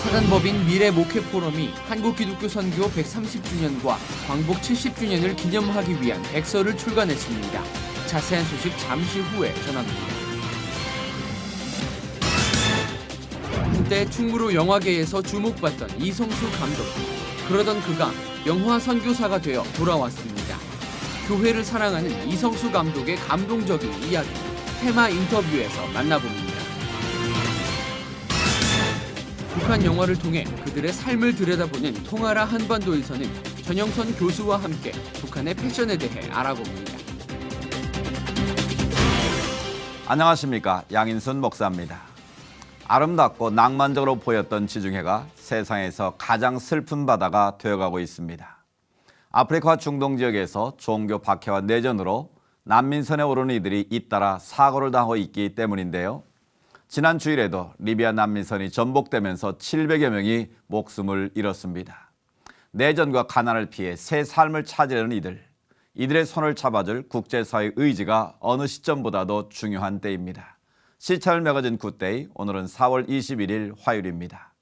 사단법인 미래목회포럼이 한국기독교 선교 130주년과 광복 70주년을 기념하기 위한 백서를 출간했습니다. 자세한 소식 잠시 후에 전합니다. 한때 충무로 영화계에서 주목받던 이성수 감독. 그러던 그가 영화 선교사가 되어 돌아왔습니다. 교회를 사랑하는 이성수 감독의 감동적인 이야기, 테마 인터뷰에서 만나봅니다. 북한 영화를 통해 그들의 삶을 들여다보는 통하라 한반도에서는 전영선 교수와 함께 북한의 패션에 대해 알아봅니다. 안녕하십니까, 양인순 목사입니다. 아름답고 낭만적으로 보였던 지중해가 세상에서 가장 슬픈 바다가 되어가고 있습니다. 아프리카와 중동 지역에서 종교 박해와 내전으로 난민선에 오르는 이들이 잇따라 사고를 당하고 있기 때문인데요. 지난 주일에도 리비아 난민선이 전복되면서 700여 명이 목숨을 잃었습니다. 내전과 가난을 피해 새 삶을 찾으려는 이들의 손을 잡아줄 국제사회의 의지가 어느 시점보다도 중요한 때입니다. 시차를 매거진 굿데이, 오늘은 4월 21일 화요일입니다.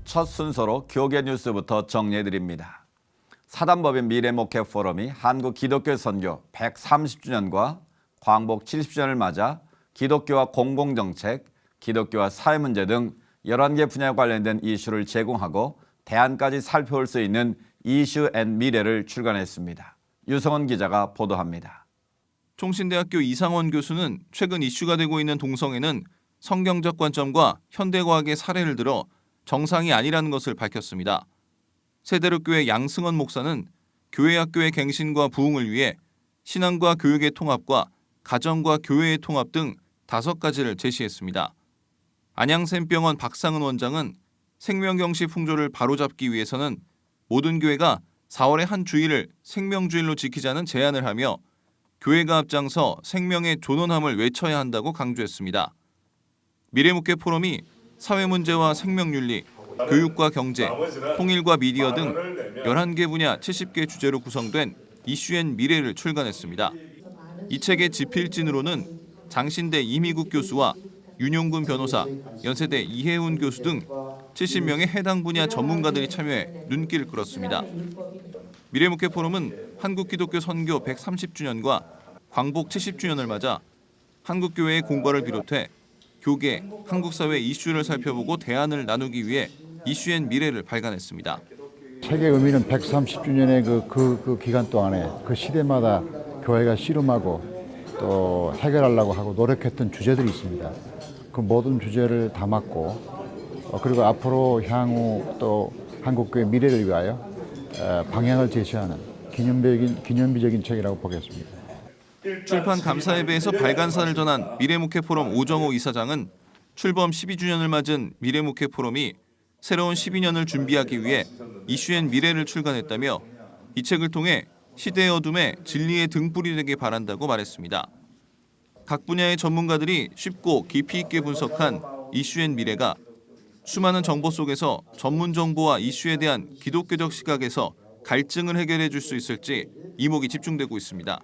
첫 순서로 교계 뉴스부터 정리해드립니다. 사단법인 미래목회포럼이 한국 기독교 선교 130주년과 광복 70주년을 맞아 기독교와 공공정책, 기독교와 사회문제 등 11개 분야에 관련된 이슈를 제공하고 대안까지 살펴볼 수 있는 이슈 앤 미래를 출간했습니다. 유성원 기자가 보도합니다. 총신대학교 이상원 교수는 최근 이슈가 되고 있는 동성애는 성경적 관점과 현대과학의 사례를 들어 정상이 아니라는 것을 밝혔습니다. 세대로교회 양승원 목사는 교회학교의 갱신과 부흥을 위해 신앙과 교육의 통합과 가정과 교회의 통합 등 5가지를 제시했습니다. 안양샘병원 박상은 원장은 생명경시 풍조를 바로잡기 위해서는 모든 교회가 4월의 한 주일을 생명주일로 지키자는 제안을 하며 교회가 앞장서 생명의 존엄함을 외쳐야 한다고 강조했습니다. 미래목회포럼이 사회문제와 생명윤리, 교육과 경제, 통일과 미디어 등 11개 분야 70개 주제로 구성된 이슈앤 미래를 출간했습니다. 이 책의 집필진으로는 장신대 이미국 교수와 윤용근 변호사, 연세대 이혜훈 교수 등 70명의 해당 분야 전문가들이 참여해 눈길을 끌었습니다. 미래목회포럼은 한국기독교 선교 130주년과 광복 70주년을 맞아 한국교회의 공과를 비롯해 교계, 한국사회 이슈를 살펴보고 대안을 나누기 위해 이슈앤 미래를 발간했습니다. 책의 의미는 130주년의 그 기간 동안에 그 시대마다 교회가 씨름하고 또 해결하려고 하고 노력했던 주제들이 있습니다. 그 모든 주제를 담았고 그리고 앞으로 향후 또 한국교회 미래를 위하여 방향을 제시하는 기념비적인 책이라고 보겠습니다. 출판 감사예배에서 발간사를 전한 미래목회포럼 오정호 이사장은 출범 12주년을 맞은 미래목회포럼이 새로운 12년을 준비하기 위해 이슈앤 미래를 출간했다며 이 책을 통해 시대의 어둠에 진리의 등불이 되길 바란다고 말했습니다. 각 분야의 전문가들이 쉽고 깊이 있게 분석한 이슈앤 미래가 수많은 정보 속에서 전문 정보와 이슈에 대한 기독교적 시각에서 갈증을 해결해 줄 수 있을지 이목이 집중되고 있습니다.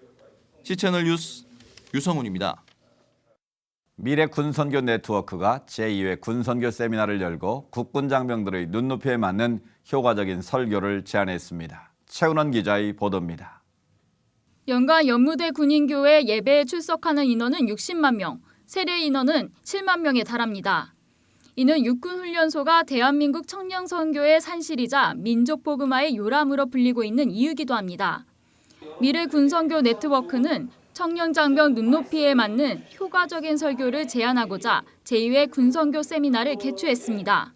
C채널 뉴스 유성훈입니다. 미래 군선교 네트워크가 제2회 군선교 세미나를 열고 국군 장병들의 눈높이에 맞는 효과적인 설교를 제안했습니다. 최은원 기자의 보도입니다. 연간 연무대 군인교회 예배에 출석하는 인원은 60만 명, 세례 인원은 7만 명에 달합니다. 이는 육군훈련소가 대한민국 청년선교의 산실이자 민족복음화의 요람으로 불리고 있는 이유기도 합니다. 미래 군선교 네트워크는 청년 장병 눈높이에 맞는 효과적인 설교를 제안하고자 제2회 군선교 세미나를 개최했습니다.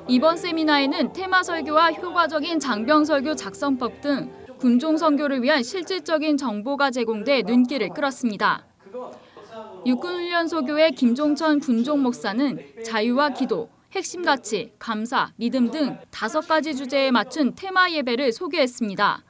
이번 세미나에는 테마 설교와 효과적인 장병 설교 작성법 등 군종 선교를 위한 실질적인 정보가 제공돼 눈길을 끌었습니다. 육군훈련소교회 김종천 군종 목사는 자유와 기도, 핵심 가치, 감사, 믿음 등 5가지 주제에 맞춘 테마 예배를 소개했습니다.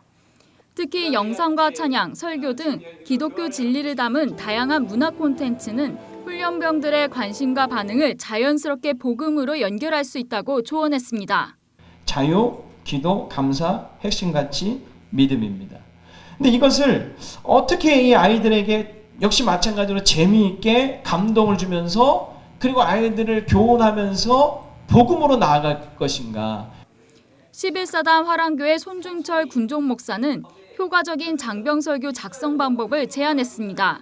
특히 영상과 찬양, 설교 등 기독교 진리를 담은 다양한 문화 콘텐츠는 훈련병들의 관심과 반응을 자연스럽게 복음으로 연결할 수 있다고 조언했습니다. 자유, 기도, 감사, 핵심 가치, 믿음입니다. 근데 이것을 어떻게 이 아이들에게 역시 마찬가지로 재미있게 감동을 주면서 그리고 아이들을 교훈하면서 복음으로 나아갈 것인가. 11사단 화랑교회 손중철 군종 목사는 효과적인 장병설교 작성 방법을 제안했습니다.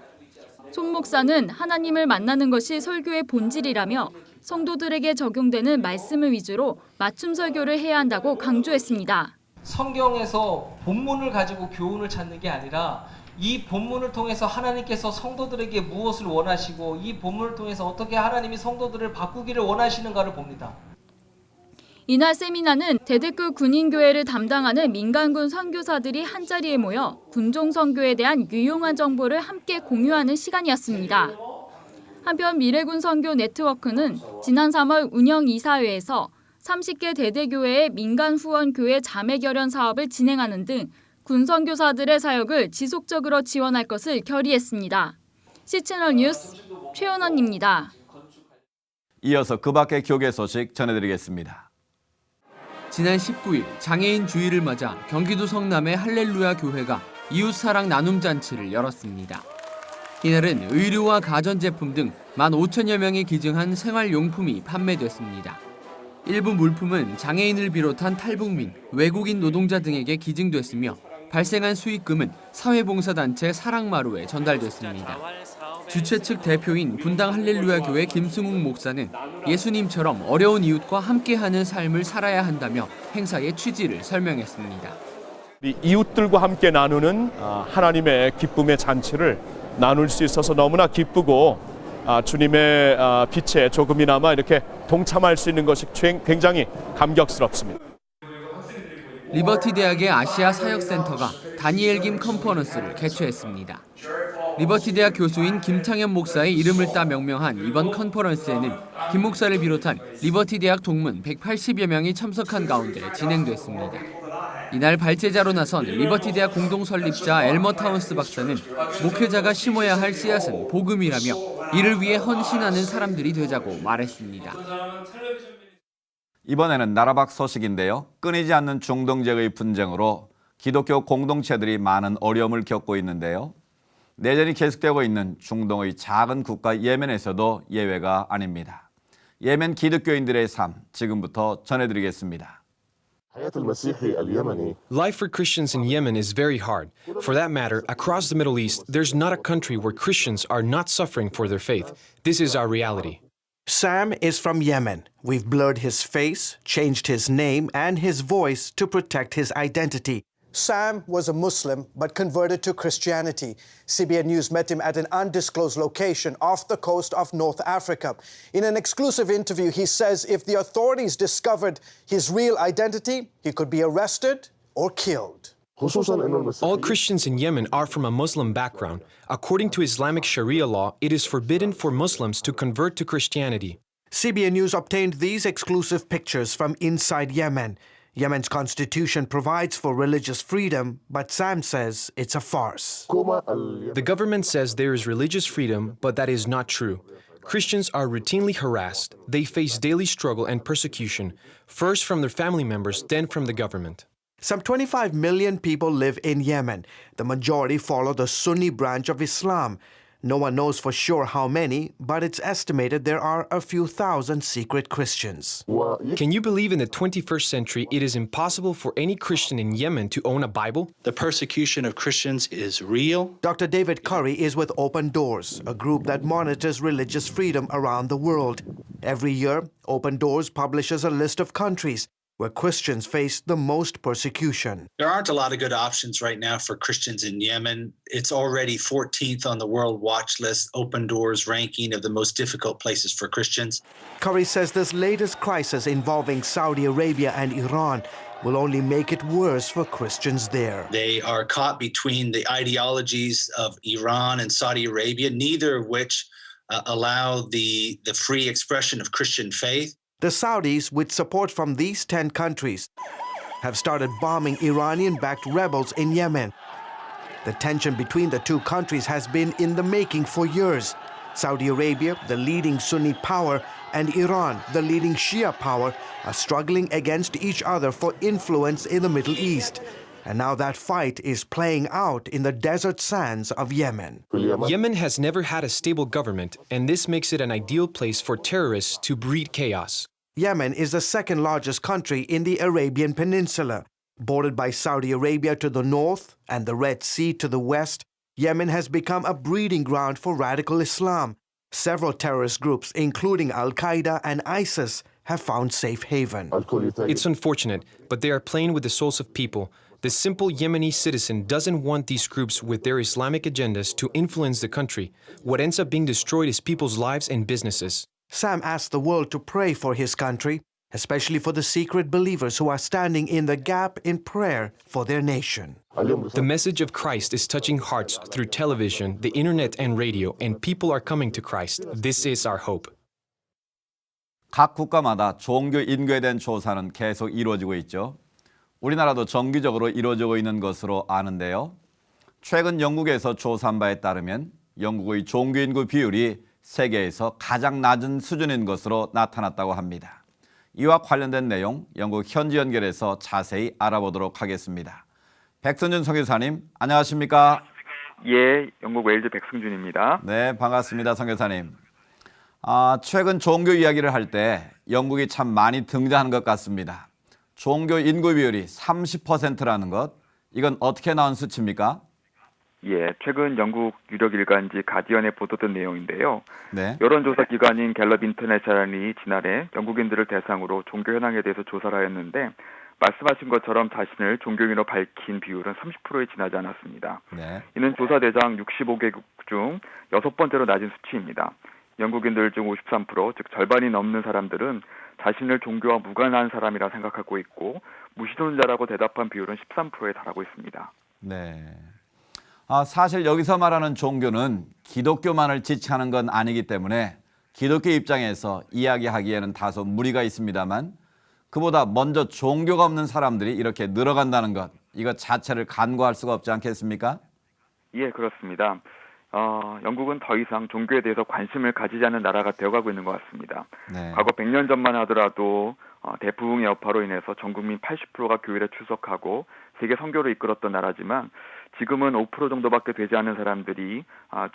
손 목사는 하나님을 만나는 것이 설교의 본질이라며 성도들에게 적용되는 말씀을 위주로 맞춤 설교를 해야 한다고 강조했습니다. 성경에서 본문을 가지고 교훈을 찾는 게 아니라 이 본문을 통해서 하나님께서 성도들에게 무엇을 원하시고 이 본문을 통해서 어떻게 하나님이 성도들을 바꾸기를 원하시는가를 봅니다. 이날 세미나는 대대급 군인교회를 담당하는 민간군 선교사들이 한자리에 모여 군종 선교에 대한 유용한 정보를 함께 공유하는 시간이었습니다. 한편 미래군 선교 네트워크는 지난 3월 운영이사회에서 30개 대대교회의 민간 후원 교회 자매 결연 사업을 진행하는 등 군선교사들의 사역을 지속적으로 지원할 것을 결의했습니다. C채널 뉴스 최연원입니다. 이어서 그 밖의 교계 소식 전해드리겠습니다. 지난 19일 장애인 주일을 맞아 경기도 성남의 할렐루야 교회가 이웃사랑 나눔잔치를 열었습니다. 이날은 의류와 가전제품 등 15,000여 명이 기증한 생활용품이 판매됐습니다. 일부 물품은 장애인을 비롯한 탈북민, 외국인 노동자 등에게 기증됐으며 발생한 수익금은 사회봉사단체 사랑마루에 전달됐습니다. 주최 측 대표인 분당 할렐루야 교회 김승욱 목사는 예수님처럼 어려운 이웃과 함께하는 삶을 살아야 한다며 행사의 취지를 설명했습니다. 이웃들과 함께 나누는 하나님의 기쁨의 잔치를 나눌 수 있어서 너무나 기쁘고 주님의 빛에 조금이나마 이렇게 동참할 수 있는 것이 굉장히 감격스럽습니다. 리버티 대학의 아시아 사역센터가 다니엘 김 컨퍼런스를 개최했습니다. 리버티 대학 교수인 김창현 목사의 이름을 따 명명한 이번 컨퍼런스에는 김 목사를 비롯한 리버티 대학 동문 180여 명이 참석한 가운데 진행됐습니다. 이날 발제자로 나선 리버티 대학 공동 설립자 엘머 타운스 박사는 목회자가 심어야 할 씨앗은 복음이라며 이를 위해 헌신하는 사람들이 되자고 말했습니다. 이번에는 나라 밖 소식인데요. 끊이지 않는 중동 지역의 분쟁으로 기독교 공동체들이 많은 어려움을 겪고 있는데요. 내전이 계속되고 있는 중동의 작은 국가 예멘에서도 예외가 아닙니다. 예멘 기독교인들의 삶, 지금부터 전해드리겠습니다. Life for Christians in Yemen is very hard. For that matter, across the Middle East, there's not a country where Christians are not suffering for their faith. This is our reality. Sam is from Yemen. We've blurred his face, changed his name and his voice to protect his identity. Sam was a Muslim but converted to Christianity. CBN News met him at an undisclosed location off the coast of North Africa. In an exclusive interview, he says if the authorities discovered his real identity, he could be arrested or killed. All Christians in Yemen are from a Muslim background. According to Islamic Sharia law, it is forbidden for Muslims to convert to Christianity. CBN News obtained these exclusive pictures from inside Yemen. Yemen's constitution provides for religious freedom, but Sam says it's a farce. The government says there is religious freedom, but that is not true. Christians are routinely harassed. They face daily struggle and persecution, first from their family members, then from the government. Some 25 million people live in Yemen. The majority follow the Sunni branch of Islam. No one knows for sure how many, but it's estimated there are a few thousand secret Christians. Can you believe in the 21st century it is impossible for any Christian in Yemen to own a Bible? The persecution of Christians is real. Dr. David Curry is with Open Doors, a group that monitors religious freedom around the world. Every year, Open Doors publishes a list of countries where Christians face the most persecution. There aren't a lot of good options right now for Christians in Yemen. It's already 14th on the World Watch List, Open Doors ranking of the most difficult places for Christians. Curry says this latest crisis involving Saudi Arabia and Iran will only make it worse for Christians there. They are caught between the ideologies of Iran and Saudi Arabia, neither of which allow the free expression of Christian faith. The Saudis, with support from these 10 countries, have started bombing Iranian-backed rebels in Yemen. The tension between the two countries has been in the making for years. Saudi Arabia, the leading Sunni power, and Iran, the leading Shia power, are struggling against each other for influence in the Middle East. And now that fight is playing out in the desert sands of Yemen. Yemen has never had a stable government, and this makes it an ideal place for terrorists to breed chaos. Yemen is the second largest country in the Arabian Peninsula. Bordered by Saudi Arabia to the north and the Red Sea to the west, Yemen has become a breeding ground for radical Islam. Several terrorist groups, including Al-Qaeda and ISIS, have found safe haven. It's unfortunate, but they are playing with the souls of people. The simple Yemeni citizen doesn't want these groups with their Islamic agendas to influence the country. What ends up being destroyed is people's lives and businesses. Sam asked the world to pray for his country, especially for the secret believers who are standing in the gap in prayer for their nation. The message of Christ is touching hearts through television, the internet, and radio, and people are coming to Christ. This is our hope. 각 국가마다 종교 인구에 대한 조사는 계속 이루어지고 있죠. 우리나라도 정기적으로 이루어지고 있는 것으로 아는데요. 최근 영국에서 조사한 바에 따르면 영국의 종교 인구 비율이 세계에서 가장 낮은 수준인 것으로 나타났다고 합니다. 이와 관련된 내용 영국 현지 연결해서 자세히 알아보도록 하겠습니다. 백선준 선교사님, 안녕하십니까? 예, 영국 웨일즈 백승준입니다. 네, 반갑습니다, 선교사님. 최근 종교 이야기를 할 때 영국이 참 많이 등장하는 것 같습니다. 종교 인구 비율이 30%라는 것, 이건 어떻게 나온 수치입니까? 예, 최근 영국 유력 일간지 가디언에 보도된 내용인데요. 네. 여론조사 기관인 갤럽 인터내셔널이 지난해 영국인들을 대상으로 종교 현황에 대해서 조사를 하였는데 말씀하신 것처럼 자신을 종교인으로 밝힌 비율은 30%에 지나지 않았습니다. 네. 이는 조사 대상 65개국 중 6번째로 낮은 수치입니다. 영국인들 중 53%, 즉 절반이 넘는 사람들은 자신을 종교와 무관한 사람이라 생각하고 있고 무신론자라고 대답한 비율은 13%에 달하고 있습니다. 네. 사실 여기서 말하는 종교는 기독교만을 지칭하는 건 아니기 때문에 기독교 입장에서 이야기하기에는 다소 무리가 있습니다만 그보다 먼저 종교가 없는 사람들이 이렇게 늘어간다는 것, 이것 자체를 간과할 수가 없지 않겠습니까? 예, 그렇습니다. 영국은 더 이상 종교에 대해서 관심을 가지지 않는 나라가 되어가고 있는 것 같습니다. 네. 과거 100년 전만 하더라도 대부흥의 여파로 인해서 전 국민 80%가 교회에 출석하고 세계 선교를 이끌었던 나라지만 지금은 5% 정도밖에 되지 않는 사람들이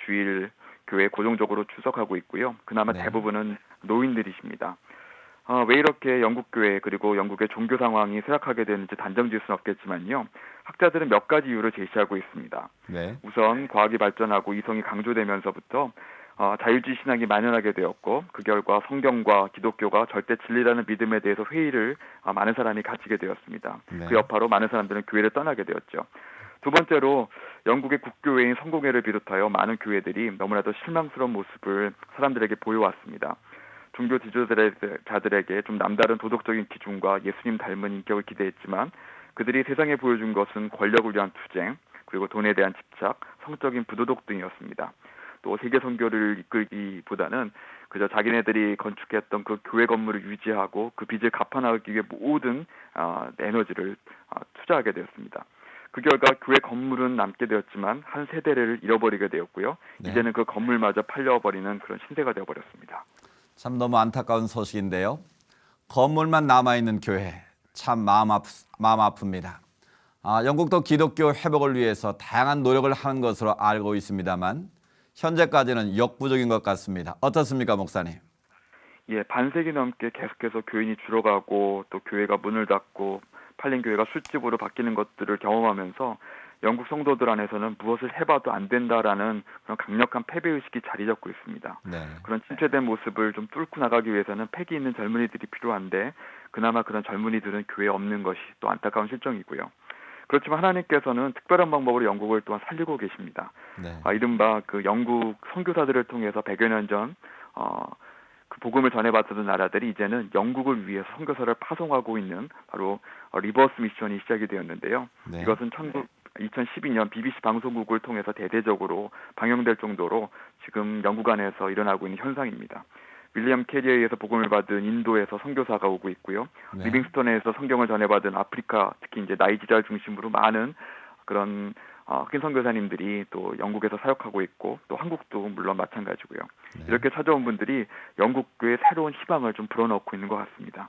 주일 교회에 고정적으로 출석하고 있고요. 그나마 네. 대부분은 노인들이십니다. 왜 이렇게 영국 교회 그리고 영국의 종교 상황이 쇠락하게 되는지 단정 지을 수는 없겠지만요. 학자들은 몇 가지 이유를 제시하고 있습니다. 네. 우선 과학이 발전하고 이성이 강조되면서부터 자유주의 신앙이 만연하게 되었고 그 결과 성경과 기독교가 절대 진리라는 믿음에 대해서 회의를 많은 사람이 가지게 되었습니다. 네. 그 여파로 많은 사람들은 교회를 떠나게 되었죠. 두 번째로 영국의 국교회인 성공회를 비롯하여 많은 교회들이 너무나도 실망스러운 모습을 사람들에게 보여왔습니다. 종교 지도자들에게 좀 남다른 도덕적인 기준과 예수님 닮은 인격을 기대했지만 그들이 세상에 보여준 것은 권력을 위한 투쟁, 그리고 돈에 대한 집착, 성적인 부도덕 등이었습니다. 또 세계 선교를 이끌기보다는 그저 자기네들이 건축했던 그 교회 건물을 유지하고 그 빚을 갚아나가기 위해 모든 에너지를 투자하게 되었습니다. 그 결과 교회 건물은 남게 되었지만 한 세대를 잃어버리게 되었고요. 네. 이제는 그 건물마저 팔려버리는 그런 신세가 되어버렸습니다. 참 너무 안타까운 소식인데요. 건물만 남아있는 교회, 참 마음 아픕니다. 영국도 기독교 회복을 위해서 다양한 노력을 하는 것으로 알고 있습니다만 현재까지는 역부족인 것 같습니다. 어떻습니까, 목사님? 예, 반세기 넘게 계속해서 교인이 줄어가고 또 교회가 문을 닫고 팔린 교회가 술집으로 바뀌는 것들을 경험하면서 영국 성도들 안에서는 무엇을 해봐도 안 된다라는 그런 강력한 패배의식이 자리 잡고 있습니다. 네. 그런 침체된 모습을 좀 뚫고 나가기 위해서는 패기 있는 젊은이들이 필요한데 그나마 그런 젊은이들은 교회에 없는 것이 또 안타까운 실정이고요. 그렇지만 하나님께서는 특별한 방법으로 영국을 또한 살리고 계십니다. 네. 이른바 그 영국 선교사들을 통해서 100여 년 전 그 복음을 전해받던 나라들이 이제는 영국을 위해서 선교사를 파송하고 있는 바로 리버스 미션이 시작이 되었는데요. 네. 이것은 2012년 BBC 방송국을 통해서 대대적으로 방영될 정도로 지금 영국 안에서 일어나고 있는 현상입니다. 윌리엄 캐리에 의해서 복음을 받은 인도에서 선교사가 오고 있고요. 네. 리빙스턴에서 성경을 전해받은 아프리카, 특히 이제 나이지리아를 중심으로 많은 그런 흑인 선교사님들이 또 영국에서 사역하고 있고 또 한국도 물론 마찬가지고요. 네. 이렇게 찾아온 분들이 영국 교회에 새로운 희망을 좀 불어넣고 있는 것 같습니다.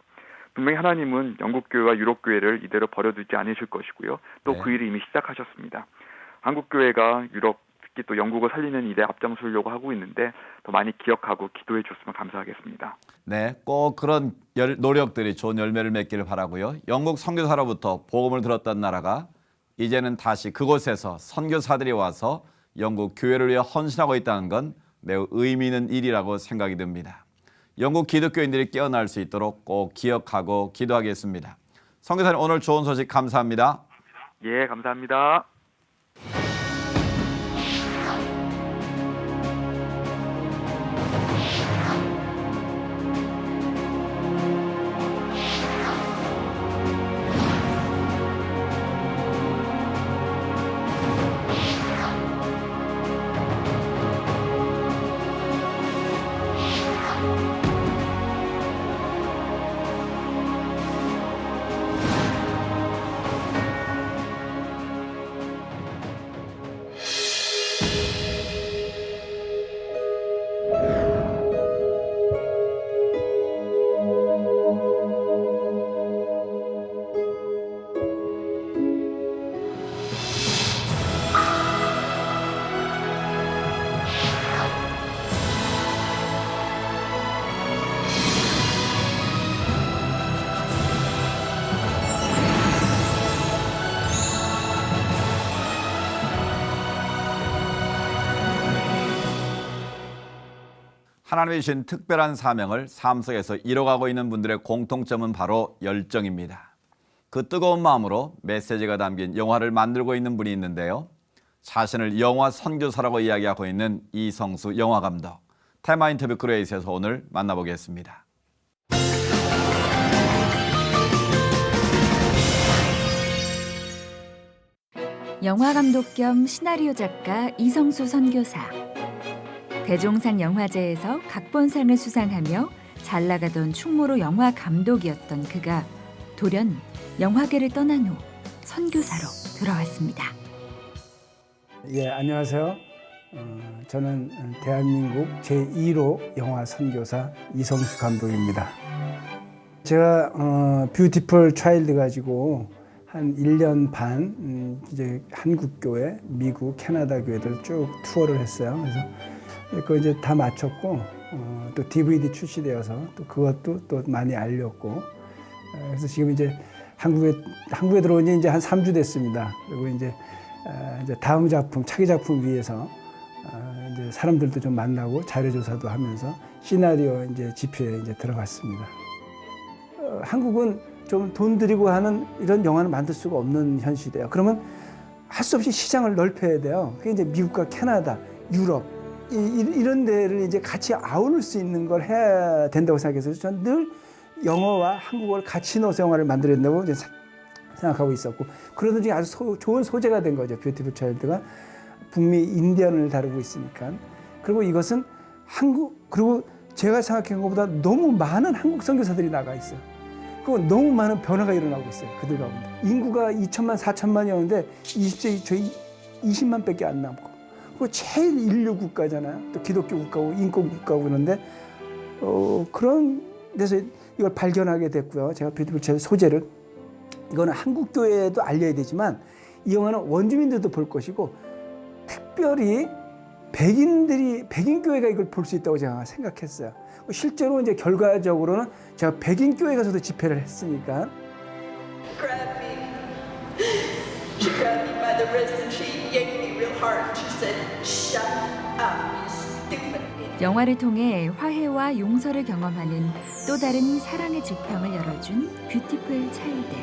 분명히 하나님은 영국교회와 유럽교회를 이대로 버려두지 않으실 것이고요. 또 그 일을 이미 시작하셨습니다. 한국교회가 유럽, 특히 또 영국을 살리는 일에 앞장서려고 하고 있는데 더 많이 기억하고 기도해 줬으면 감사하겠습니다. 네, 꼭 그런 노력들이 좋은 열매를 맺기를 바라고요. 영국 선교사로부터 복음을 들었던 나라가 이제는 다시 그곳에서 선교사들이 와서 영국 교회를 위해 헌신하고 있다는 건 매우 의미 있는 일이라고 생각이 듭니다. 영국 기독교인들이 깨어날 수 있도록 꼭 기억하고 기도하겠습니다. 선교사님, 오늘 좋은 소식 감사합니다. 예, 감사합니다. 하나님이 주신 특별한 사명을 삶 속에서 이뤄가고 있는 분들의 공통점은 바로 열정입니다. 그 뜨거운 마음으로 메시지가 담긴 영화를 만들고 있는 분이 있는데요. 자신을 영화 선교사라고 이야기하고 있는 이성수 영화감독. 테마 인터뷰 그레이스에서 오늘 만나보겠습니다. 영화감독 겸 시나리오 작가 이성수 선교사. 대종상 영화제에서 각본상을 수상하며 잘 나가던 충무로 영화 감독이었던 그가 돌연 영화계를 떠난 후 선교사로 돌아왔습니다. 예, 안녕하세요. 저는 대한민국 제2로 영화 선교사 이성수 감독입니다. 제가 뷰티풀 차일드 가지고 한 1년 반 이제 한국 교회, 미국, 캐나다 교회들 쭉 투어를 했어요. 그래서 그거 이제 다 마쳤고 또 DVD 출시되어서 또 그것도 또 많이 알렸고 그래서 지금 이제 한국에 들어온 지 이제 한 3주 됐습니다. 그리고 이제 다음 작품, 차기 작품 위해서 이제 사람들도 좀 만나고 자료 조사도 하면서 시나리오 이제 집회에 이제 들어갔습니다. 한국은 좀 돈 들이고 하는 이런 영화는 만들 수가 없는 현실이에요. 그러면 할 수 없이 시장을 넓혀야 돼요. 그게 이제 미국과 캐나다, 유럽 이런 데를 이제 같이 아우를 수 있는 걸 해야 된다고 생각해서 저는 늘 영어와 한국어를 같이 넣어서 영화를 만들어야 된다고 이제 생각하고 있었고 그러던 중에 아주 좋은 소재가 된 거죠. 뷰티풀 차일드가 북미 인디언을 다루고 있으니까. 그리고 이것은 그리고 제가 생각한 것보다 너무 많은 한국 선교사들이 나가 있어요. 그리고 너무 많은 변화가 일어나고 있어요. 그들 가운데. 인구가 2천만, 4천만이었는데 20세기 저희 20만 밖에 안 남고. 그리고 제일 인류 국가잖아요. 또 기독교 국가고 인권 국가고 그런데 그런 데서 이걸 발견하게 됐고요. 제가 뷰티풀 차일드 소재를 이거는 한국 교회에도 알려야 되지만 이 영화는 원주민들도 볼 것이고 특별히 백인 교회가 이걸 볼 수 있다고 제가 생각했어요. 실제로 이제 결과적으로는 제가 백인 교회 가서도 집회를 했으니까. She grabbed me by the wrist and she yanked me real hard. She said, "Shut up, you stupid." 영화를 통해 화해와 용서를 경험하는 또 다른 사랑의 지평을 열어준 뷰티풀 차일드.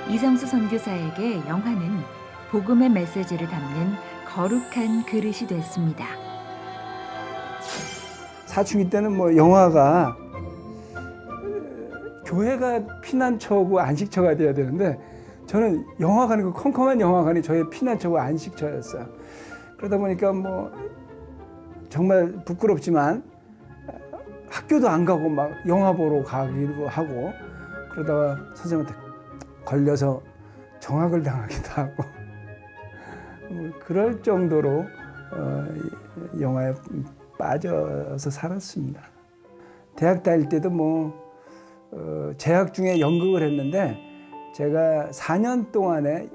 이성수 선교사에게 영화는 복음의 메시지를 담는 거룩한 그릇이 됐습니다. 사춘기 때는 뭐 영화가 교회가 피난처고 안식처가 돼야 되는데 저는 영화관이 그 컴컴한 영화관이 저의 피난처고 안식처였어요. 그러다 보니까 뭐 정말 부끄럽지만 학교도 안 가고 막 영화 보러 가기도 하고 그러다가 선생님한테 걸려서 정학을 당하기도 하고 그럴 정도로 영화에 빠져서 살았습니다. 대학 다닐 때도 뭐 재학 중에 연극을 했는데 제가 4년 동안에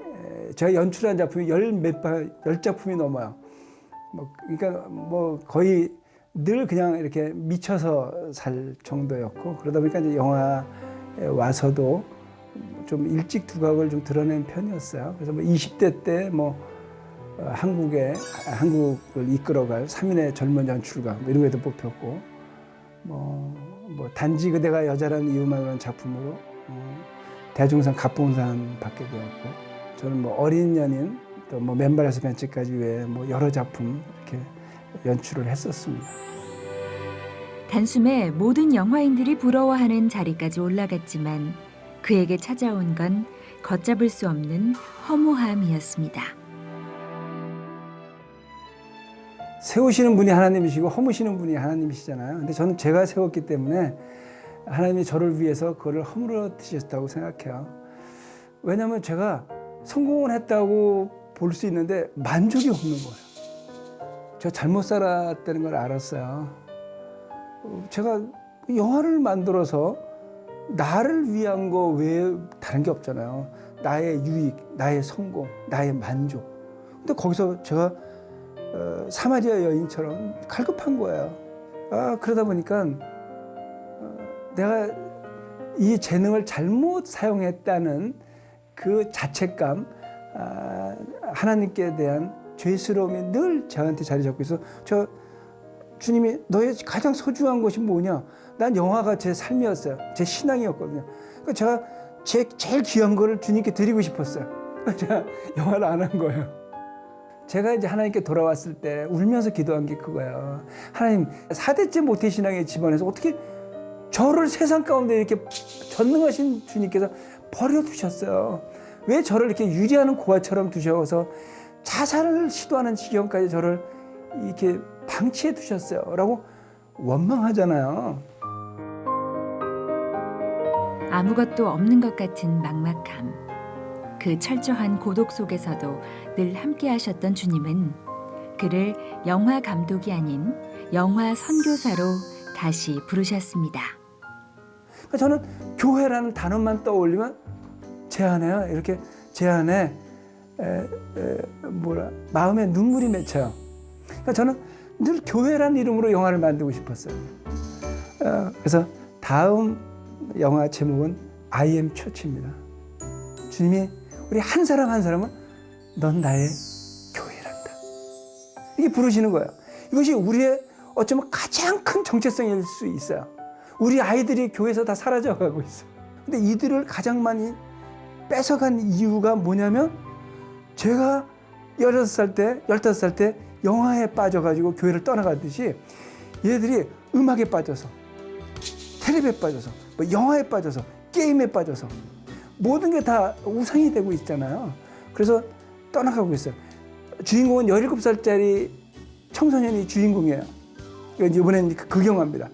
제가 연출한 작품이 열 작품이 넘어요. 그러니까 거의 늘 그냥 이렇게 미쳐서 살 정도였고, 그러다 보니까 이제 영화에 와서도 좀 일찍 두각을 좀 드러낸 편이었어요. 그래서 20대 때 한국을 이끌어갈 3인의 젊은 연출가 이런 거에도 뽑혔고, 단지 그대가 여자라는 이유만이라는 작품으로 대종상 갑봉상 받게 되었고, 저는 어린 연인 또 맨발에서 벤치까지 외에 여러 작품 이렇게 연출을 했었습니다. 단숨에 모든 영화인들이 부러워하는 자리까지 올라갔지만 그에게 찾아온 건 걷잡을 수 없는 허무함이었습니다. 세우시는 분이 하나님이시고 허무시는 분이 하나님이시잖아요. 근데 저는 제가 세웠기 때문에 하나님이 저를 위해서 그걸 허물어뜨셨다고 생각해요. 왜냐하면 제가 성공을 했다고 볼 수 있는데 만족이 없는 거예요. 제가 잘못 살았다는 걸 알았어요. 제가 영화를 만들어서 나를 위한 거 외에 다른 게 없잖아요. 나의 유익, 나의 성공, 나의 만족. 근데 거기서 제가 사마리아 여인처럼 갈급한 거예요. 그러다 보니까 내가 이 재능을 잘못 사용했다는 그 자책감, 하나님께 대한 죄스러움이 늘 저한테 자리 잡고 있어. 주님이 너의 가장 소중한 것이 뭐냐? 난 영화가 제 삶이었어요. 제 신앙이었거든요. 그러니까 제가 제일 귀한 거를 주님께 드리고 싶었어요. 제가 영화를 안 한 거예요. 제가 이제 하나님께 돌아왔을 때 울면서 기도한 게 그거예요. 하나님, 4대째 모태신앙의 집안에서 어떻게 저를 세상 가운데 이렇게 전능하신 주님께서 버려두셨어요. 왜 저를 이렇게 유리하는 고아처럼 두셔서 자살을 시도하는 지경까지 저를 이렇게 방치해 두셨어요. 라고 원망하잖아요. 아무것도 없는 것 같은 막막함. 그 철저한 고독 속에서도 늘 함께 하셨던 주님은 그를 영화 감독이 아닌 영화 선교사로 다시 부르셨습니다. 저는 교회라는 단어만 떠올리면 제 안에요. 이렇게 제 안에 마음에 눈물이 맺혀요. 그러니까 저는 늘 교회라는 이름으로 영화를 만들고 싶었어요. 그래서 다음 영화 제목은 I am Church입니다. 주님이 우리 한 사람 한 사람은 넌 나의 교회란다. 이게 부르시는 거예요. 이것이 우리의 어쩌면 가장 큰 정체성일 수 있어요. 우리 아이들이 교회에서 다 사라져가고 있어요. 근데 이들을 가장 많이 뺏어간 이유가 뭐냐면 제가 16살 때, 15살 때 영화에 빠져가지고 교회를 떠나가듯이 얘들이 음악에 빠져서, 텔레비에 빠져서, 영화에 빠져서, 게임에 빠져서 모든 게 다 우상이 되고 있잖아요. 그래서 떠나가고 있어요. 주인공은 17살짜리 청소년이 주인공이에요. 이번에는 극영화입니다.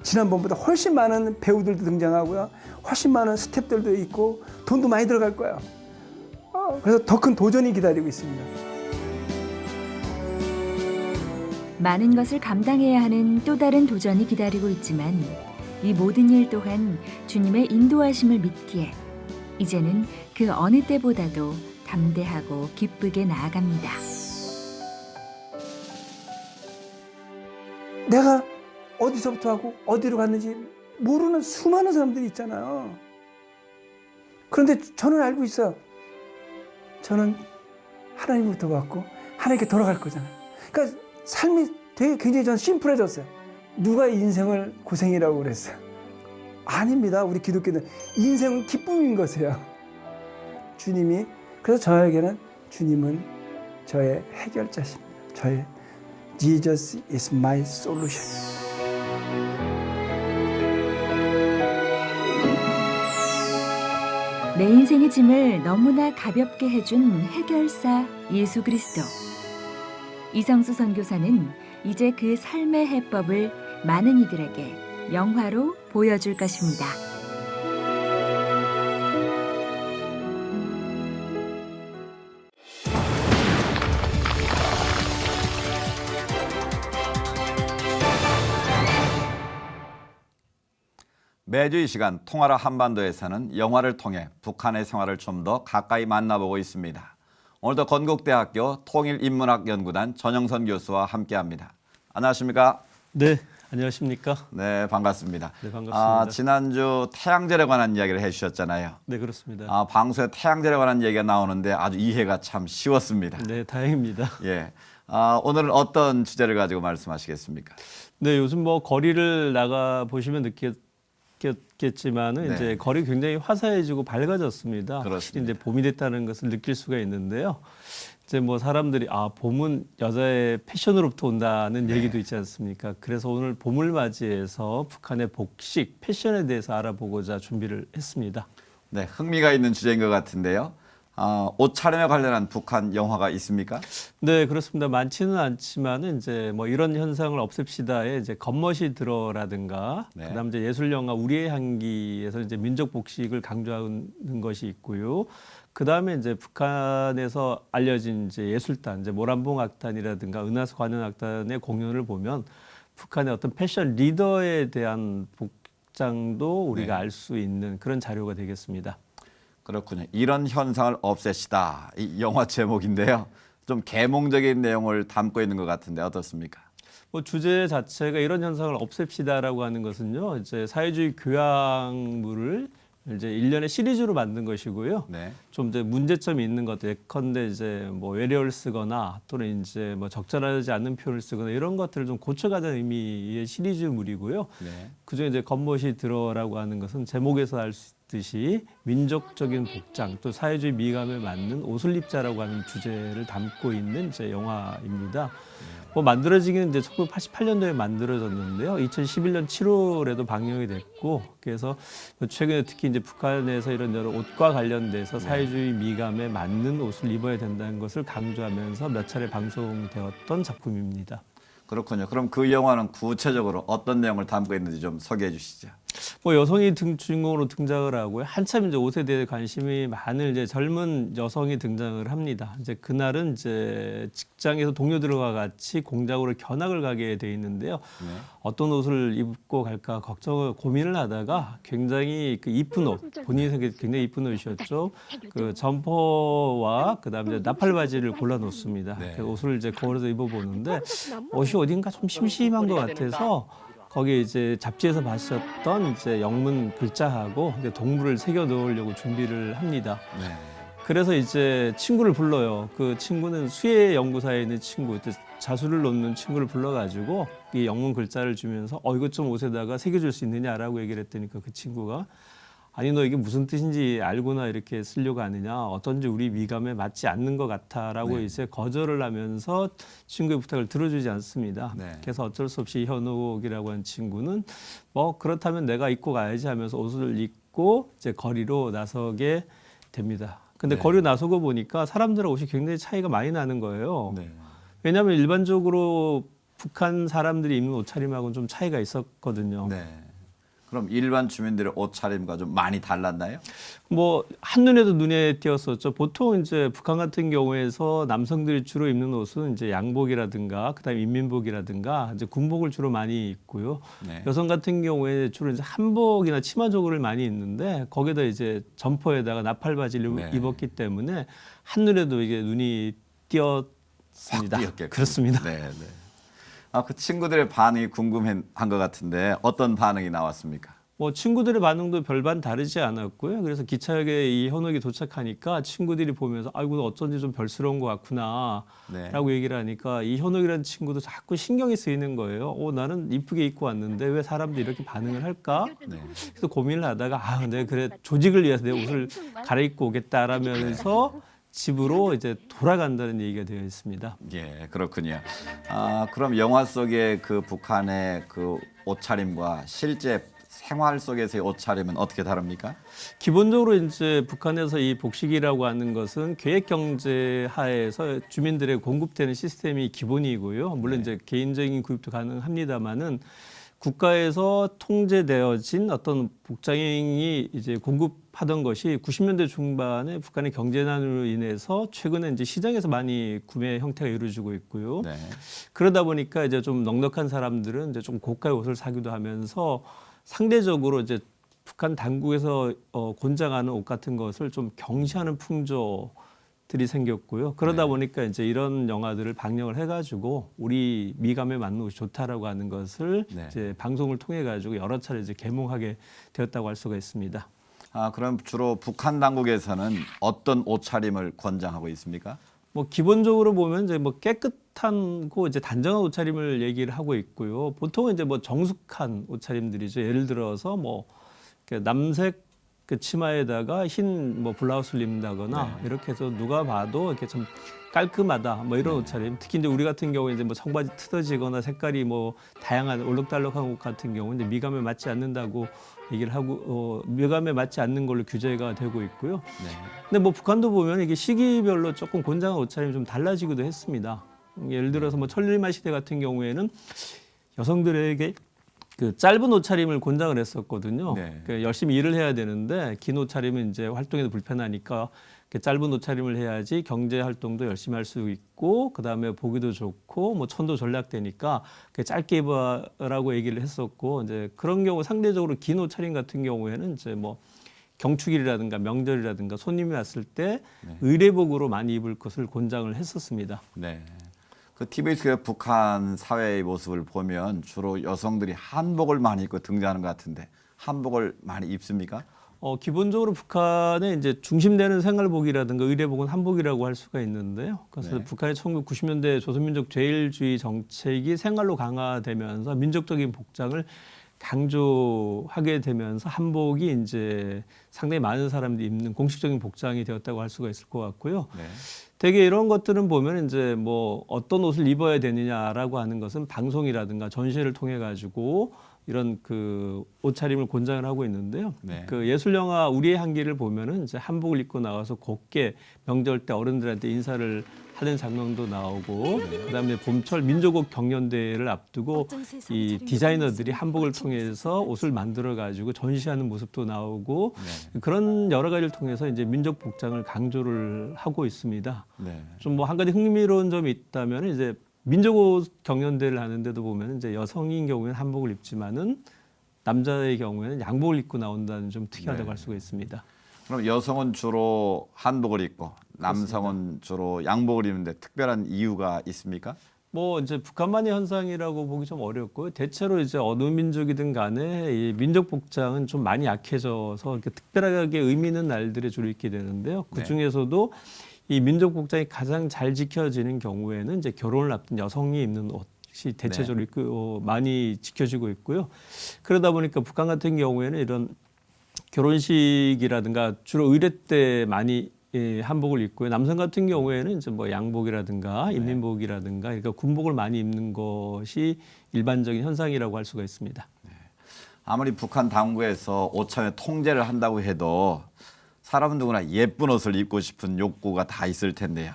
지난번보다 훨씬 많은 배우들도 등장하고요. 훨씬 많은 스태프들도 있고 돈도 많이 들어갈 거예요. 그래서 더 큰 도전이 기다리고 있습니다. 많은 것을 감당해야 하는 또 다른 도전이 기다리고 있지만 이 모든 일 또한 주님의 인도하심을 믿기에 이제는 그 어느 때보다도 담대하고 기쁘게 나아갑니다. 내가 어디서부터 하고 어디로 갔는지 모르는 수많은 사람들이 있잖아요. 그런데 저는 알고 있어요. 저는 하나님부터 왔고 하나님께 돌아갈 거잖아요. 그러니까 삶이 되게 굉장히 전 심플해졌어요. 누가 인생을 고생이라고 그랬어요? 아닙니다. 우리 기독교는 인생은 기쁨인 것이에요. 주님이, 그래서 저에게는 주님은 저의 해결자십니다. 저의 Jesus is my solution. 내 인생의 짐을 너무나 가볍게 해준 해결사 예수 그리스도. 이성수 선교사는 이제 그 삶의 해법을 많은 이들에게 영화로 보여줄 것입니다. 매주 이 시간 통하라 한반도에서는 영화를 통해 북한의 생활을 좀 더 가까이 만나보고 있습니다. 오늘도 건국대학교 통일인문학연구단 전영선 교수와 함께합니다. 안녕하십니까? 네, 안녕하십니까? 네, 반갑습니다. 네, 반갑습니다. 지난주 태양절에 관한 이야기를 해주셨잖아요. 네, 그렇습니다. 방송에 태양절에 관한 얘기가 나오는데 아주 이해가 참 쉬웠습니다. 네, 다행입니다. 예. 오늘은 어떤 주제를 가지고 말씀하시겠습니까? 네, 요즘 뭐 거리를 나가 보시면 느꼈겠지만은 네. 이제 거리 굉장히 화사해지고 밝아졌습니다. 확실히 이제 봄이 됐다는 것을 느낄 수가 있는데요. 이제 뭐 사람들이 봄은 여자의 패션으로부터 온다는 얘기도 있지 않습니까? 그래서 오늘 봄을 맞이해서 북한의 복식, 패션에 대해서 알아보고자 준비를 했습니다. 네, 흥미가 있는 주제인 것 같은데요. 옷차림에 관련한 북한 영화가 있습니까? 네, 그렇습니다. 많지는 않지만은 이제 뭐 이런 현상을 없앱시다에 이제 겉멋이 들어라든가 네. 그다음 이제 예술 영화 우리의 향기에서 이제 민족 복식을 강조하는 것이 있고요. 그다음에 이제 북한에서 알려진 이제 예술단, 이제 모란봉 악단이라든가 은하수 관현 악단의 공연을 보면 북한의 어떤 패션 리더에 대한 복장도 우리가 네. 알 수 있는 그런 자료가 되겠습니다. 그렇군요. 이런 현상을 없애시다. 이 영화 제목인데요. 좀 계몽적인 내용을 담고 있는 것 같은데 어떻습니까? 뭐 주제 자체가 이런 현상을 없앱시다라고 하는 것은요. 이제 사회주의 교양물을 이제 일련의 시리즈로 만든 것이고요. 네. 좀 이제 문제점이 있는 것들, 예컨대 이제 뭐 외래어를 쓰거나 또는 이제 뭐 적절하지 않는 표현을 쓰거나 이런 것들을 좀 고쳐가자는 의미의 시리즈물이고요. 네. 그중에 이제 겉멋이 들어라고 하는 것은 제목에서 알 수 있듯이 민족적인 복장 또 사회주의 미감에 맞는 옷을 입자라고 하는 주제를 담고 있는 이제 영화입니다. 뭐 만들어지기는 이제 1988년도에 만들어졌는데요. 2011년 7월에도 방영이 됐고, 그래서 최근에 특히 이제 북한에서 이런 여러 옷과 관련돼서 사회주의 미감에 맞는 옷을 입어야 된다는 것을 강조하면서 몇 차례 방송되었던 작품입니다. 그렇군요. 그럼 그 영화는 구체적으로 어떤 내용을 담고 있는지 좀 소개해 주시죠. 뭐 여성이 주인공으로 등장을 하고요. 한참 이제 옷에 대해 관심이 많은 이제 젊은 여성이 등장을 합니다. 이제 그날은 이제 직장에서 동료들과 같이 공장으로 견학을 가게 돼 있는데요. 네. 어떤 옷을 입고 갈까 고민을 하다가 굉장히 그 이쁜 옷, 본인이 생각해 굉장히 이쁜 옷이었죠. 그 점퍼와 그다음에 이제 나팔 바지를 골라 놓습니다. 네. 그 옷을 이제 거울에서 입어보는데 옷이 어딘가 좀 심심한 것 같아서 거기에 이제 잡지에서 봤었던 이제 영문 글자하고 이제 동물을 새겨 넣으려고 준비를 합니다. 네. 그래서 이제 친구를 불러요. 그 친구는 수해 연구사에 있는 친구, 자수를 놓는 친구를 불러가지고 이 영문 글자를 주면서 이것 좀 옷에다가 새겨줄 수 있느냐라고 얘기를 했더니까 그 친구가 아니 너 이게 무슨 뜻인지 알고나 이렇게 쓰려고 하느냐, 어떤지 우리 미감에 맞지 않는 것 같아라고 네. 이제 거절을 하면서 친구의 부탁을 들어주지 않습니다. 네. 그래서 어쩔 수 없이 현옥이라고 하는 친구는 뭐 그렇다면 내가 입고 가야지 하면서 옷을 입고 이제 거리로 나서게 됩니다. 근데 네. 거리로 나서고 보니까 사람들의 옷이 굉장히 차이가 많이 나는 거예요. 네. 왜냐하면 일반적으로 북한 사람들이 입는 옷차림하고는 좀 차이가 있었거든요. 네. 그럼 일반 주민들의 옷차림과 좀 많이 달랐나요? 뭐 한눈에도 눈에 띄었었죠. 보통 이제 북한 같은 경우에서 남성들이 주로 입는 옷은 이제 양복이라든가 그다음에 인민복이라든가 이제 군복을 주로 많이 입고요. 네. 여성 같은 경우에 주로 이제 한복이나 치마족을 많이 입는데 거기다 이제 점퍼에다가 나팔 바지를 네. 입었기 때문에 한눈에도 이게 눈이 띄었습니다. 띄었겠군요. 그렇습니다. 네, 네. 그 친구들의 반응이 궁금한 것 같은데 어떤 반응이 나왔습니까? 뭐 친구들의 반응도 별반 다르지 않았고요. 그래서 기차역에 이 현옥이 도착하니까 친구들이 보면서 아이고 어쩐지 좀 별스러운 것 같구나 네. 라고 얘기를 하니까 이 현옥이라는 친구도 자꾸 신경이 쓰이는 거예요. 나는 이쁘게 입고 왔는데 왜 사람들이 이렇게 반응을 할까? 네. 그래서 고민을 하다가 내가 그래 조직을 위해서 내 옷을 갈아입고 오겠다라면서 집으로 이제 돌아간다는 얘기가 되어 있습니다. 예, 그렇군요. 그럼 영화 속의 그 북한의 그 옷차림과 실제 생활 속에서의 옷차림은 어떻게 다릅니까? 기본적으로 이제 북한에서 이 복식이라고 하는 것은 계획 경제 하에서 주민들의 공급되는 시스템이 기본이고요. 물론 이제 개인적인 구입도 가능합니다만은 국가에서 통제되어진 어떤 복장이 이제 공급하던 것이 90년대 중반에 북한의 경제난으로 인해서 최근에 이제 시장에서 많이 구매 형태가 이루어지고 있고요. 네. 그러다 보니까 이제 좀 넉넉한 사람들은 이제 좀 고가의 옷을 사기도 하면서 상대적으로 이제 북한 당국에서 권장하는 옷 같은 것을 좀 경시하는 풍조들이 생겼고요. 그러다 보니까 이제 이런 영화들을 방영을 해가지고 우리 미감에 맞는 옷이 좋다라고 하는 것을 이제 방송을 통해 가지고 여러 차례 이제 계몽하게 되었다고 할 수가 있습니다. 그럼 주로 북한 당국에서는 어떤 옷차림을 권장하고 있습니까? 뭐 기본적으로 보면 이제 뭐 깨끗한고 이제 단정한 옷차림을 얘기를 하고 있고요. 보통은 이제 뭐 정숙한 옷차림들이죠. 예를 들어서 뭐 남색 그 치마에다가 흰 뭐 블라우스를 입는다거나 이렇게 해서 누가 봐도 이렇게 좀 깔끔하다 뭐 이런 옷차림. 특히 이제 우리 같은 경우에 이제 뭐 청바지 틀어지거나 색깔이 뭐 다양한 올록달록한 옷 같은 경우는 이제 미감에 맞지 않는다고 얘기를 하고 미감에 맞지 않는 걸로 규제가 되고 있고요. 근데 뭐 북한도 보면 이게 시기별로 조금 권장한 옷차림이 좀 달라지기도 했습니다. 예를 들어서 뭐 천리마 시대 같은 경우에는 여성들에게 그 짧은 옷차림을 권장을 했었거든요. 그 열심히 일을 해야 되는데 긴 옷차림은 이제 활동에도 불편하니까 짧은 옷차림을 해야지 경제 활동도 열심히 할 수 있고 그다음에 보기도 좋고 뭐 천도 전략되니까 짧게 입어라고 얘기를 했었고 이제 그런 경우 상대적으로 긴 옷차림 같은 경우에는 이제 뭐 경축일이라든가 명절이라든가 손님이 왔을 때 의례복으로 많이 입을 것을 권장을 했었습니다. 네. 그 TV에서 북한 사회의 모습을 보면 주로 여성들이 한복을 많이 입고 등장하는 것 같은데 한복을 많이 입습니까? 기본적으로 북한의 이제 중심되는 생활복이라든가 의례복은 한복이라고 할 수가 있는데요. 그래서 북한의 1990년대 조선민족 제일주의 정책이 생활로 강화되면서 민족적인 복장을 강조하게 되면서 한복이 이제 상당히 많은 사람들이 입는 공식적인 복장이 되었다고 할 수가 있을 것 같고요. 되게 이런 것들은 보면 이제 뭐 어떤 옷을 입어야 되느냐라고 하는 것은 방송이라든가 전시회를 통해 가지고 이런 그 옷차림을 권장을 하고 있는데요. 그 예술 영화 우리의 향기를 보면은 이제 한복을 입고 나와서 곱게 명절 때 어른들한테 인사를 하는 장면도 나오고 그다음에 봄철 민족옷 경연대회를 앞두고 이 디자이너들이 한복을 통해서 옷을 만들어 가지고 전시하는 모습도 나오고 그런 여러 가지를 통해서 이제 민족 복장을 강조를 하고 있습니다. 좀 뭐 한 가지 흥미로운 점이 있다면 이제 민족옷 경연대회를 하는데도 보면 이제 여성인 경우에는 한복을 입지만은 남자의 경우에는 양복을 입고 나온다는 좀 특이하다고 할 수가 있습니다. 그럼 여성은 주로 한복을 입고 남성은 주로 양복을 입는데 특별한 이유가 있습니까? 뭐 이제 북한만의 현상이라고 보기 좀 어렵고요. 대체로 이제 어느 민족이든 간에 이 민족 복장은 좀 많이 약해져서 이렇게 특별하게 의미 있는 날들에 주로 입게 되는데요. 그 중에서도 이 민족 복장이 가장 잘 지켜지는 경우에는 이제 결혼을 앞둔 여성이 입는 옷이 대체적으로 많이 지켜지고 있고요. 그러다 보니까 북한 같은 경우에는 이런 결혼식이라든가 주로 의례 때 많이 한복을 입고요. 남성 같은 경우에는 이제 뭐 양복이라든가 인민복이라든가 그러니까 군복을 많이 입는 것이 일반적인 현상이라고 할 수가 있습니다. 아무리 북한 당국에서 옷차림의 통제를 한다고 해도 사람은 누구나 예쁜 옷을 입고 싶은 욕구가 다 있을 텐데요.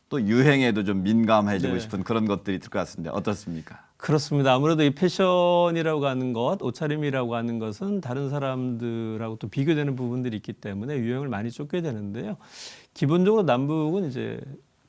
또 유행에도 좀 민감해지고 싶은 그런 것들이 있을 것 같은데 어떻습니까? 그렇습니다. 아무래도 이 패션이라고 하는 것, 옷차림이라고 하는 것은 다른 사람들하고 또 비교되는 부분들이 있기 때문에 유행을 많이 쫓게 되는데요. 기본적으로 남북은 이제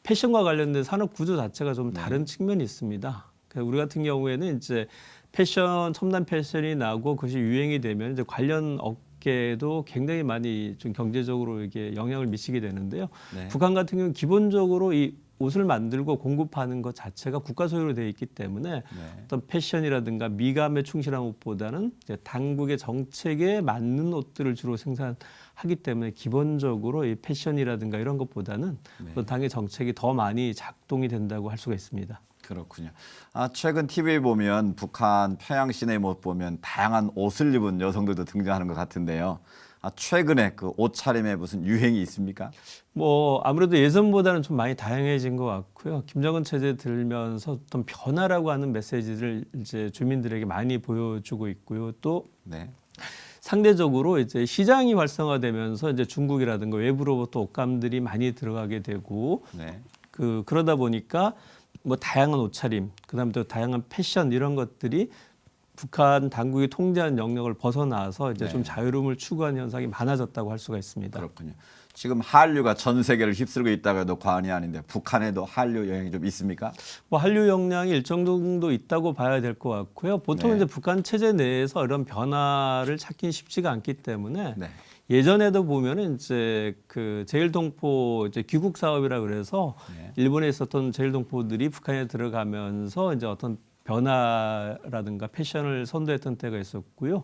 패션과 관련된 산업 구조 자체가 좀 다른 측면이 있습니다. 우리 같은 경우에는 이제 패션, 첨단 패션이 나고 그것이 유행이 되면 이제 관련 업계도 굉장히 많이 좀 경제적으로 이게 영향을 미치게 되는데요. 북한 같은 경우는 기본적으로 이 옷을 만들고 공급하는 것 자체가 국가 소유로 되어 있기 때문에 어떤 패션이라든가 미감에 충실한 옷보다는 이제 당국의 정책에 맞는 옷들을 주로 생산하기 때문에 기본적으로 이 패션이라든가 이런 것보다는 또 당의 정책이 더 많이 작동이 된다고 할 수가 있습니다. 그렇군요. 최근 TV에 보면 북한 평양 시내 모습 보면 다양한 옷을 입은 여성들도 등장하는 것 같은데요. 최근에 그 옷차림에 무슨 유행이 있습니까? 뭐 아무래도 예전보다는 좀 많이 다양해진 것 같고요. 김정은 체제 들면서 어떤 변화라고 하는 메시지를 이제 주민들에게 많이 보여주고 있고요. 또 상대적으로 이제 시장이 활성화되면서 이제 중국이라든가 외부로부터 옷감들이 많이 들어가게 되고 그러다 보니까 뭐 다양한 옷차림, 그다음에 또 다양한 패션 이런 것들이 북한 당국이 통제한 영역을 벗어나서 이제 좀 자유로움을 추구하는 현상이 많아졌다고 할 수가 있습니다. 그렇군요. 지금 한류가 전 세계를 휩쓸고 있다고 해도 과언이 아닌데 북한에도 한류 영향이 좀 있습니까? 뭐 한류 역량이 일정 정도 있다고 봐야 될 것 같고요. 보통 네. 이제 북한 체제 내에서 이런 변화를 찾기는 쉽지가 않기 때문에 네. 예전에도 보면은 이제 그 제일동포 이제 귀국 사업이라 그래서 네. 일본에 있었던 제일동포들이 북한에 들어가면서 이제 어떤 변화라든가 패션을 선도했던 때가 있었고요.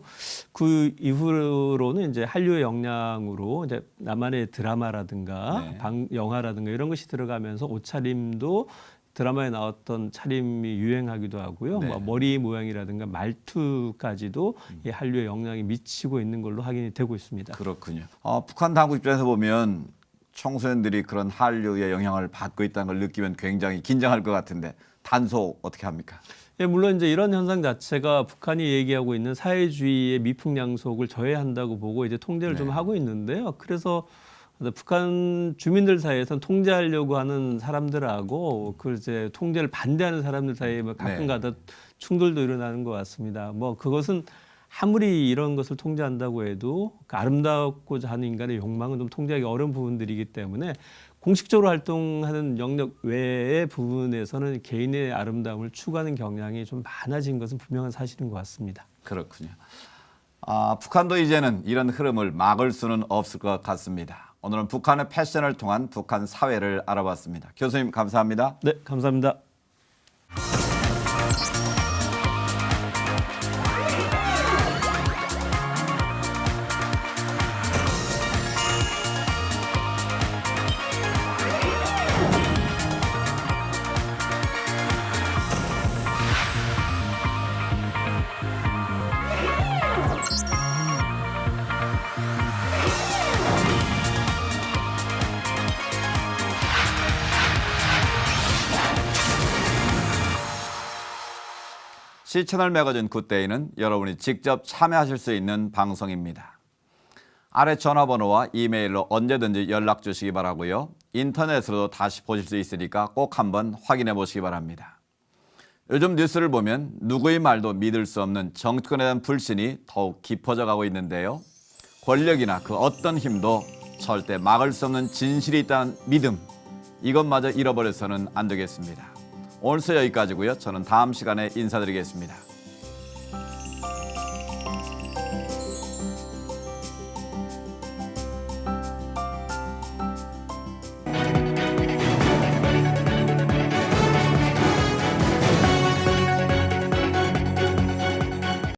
그 이후로는 이제 한류의 영향으로 이제 남한의 드라마라든가 네. 영화라든가 이런 것이 들어가면서 옷차림도 드라마에 나왔던 차림이 유행하기도 하고요. 네. 뭐 머리 모양이라든가 말투까지도 이 한류의 영향이 미치고 있는 걸로 확인이 되고 있습니다. 그렇군요. 북한 당국 입장에서 보면 청소년들이 그런 한류의 영향을 받고 있다는 걸 느끼면 굉장히 긴장할 것 같은데 단속 어떻게 합니까? 예, 물론 이제 이런 현상 자체가 북한이 얘기하고 있는 사회주의의 미풍양속을 저해한다고 보고 이제 통제를 좀 하고 있는데요. 그래서 북한 주민들 사이에서는 통제하려고 하는 사람들하고 그 이제 통제를 반대하는 사람들 사이에 뭐 가끔가다 충돌도 일어나는 것 같습니다. 뭐 그것은 아무리 이런 것을 통제한다고 해도 그 아름답고자 하는 인간의 욕망은 좀 통제하기 어려운 부분들이기 때문에 공식적으로 활동하는 영역 외의 부분에서는 개인의 아름다움을 추구하는 경향이 좀 많아진 것은 분명한 사실인 것 같습니다. 그렇군요. 북한도 이제는 이런 흐름을 막을 수는 없을 것 같습니다. 오늘은 북한의 패션을 통한 북한 사회를 알아봤습니다. 교수님 감사합니다. 네, 감사합니다. 시채널 매거진 굿데이는 여러분이 직접 참여하실 수 있는 방송입니다. 아래 전화번호와 이메일로 언제든지 연락 주시기 바라고요. 인터넷으로도 다시 보실 수 있으니까 꼭 한번 확인해 보시기 바랍니다. 요즘 뉴스를 보면 누구의 말도 믿을 수 없는 정권에 대한 불신이 더욱 깊어져 가고 있는데요. 권력이나 그 어떤 힘도 절대 막을 수 없는 진실이 있다는 믿음, 이것마저 잃어버려서는 안 되겠습니다. 오늘서 여기까지고요. 저는 다음 시간에 인사드리겠습니다.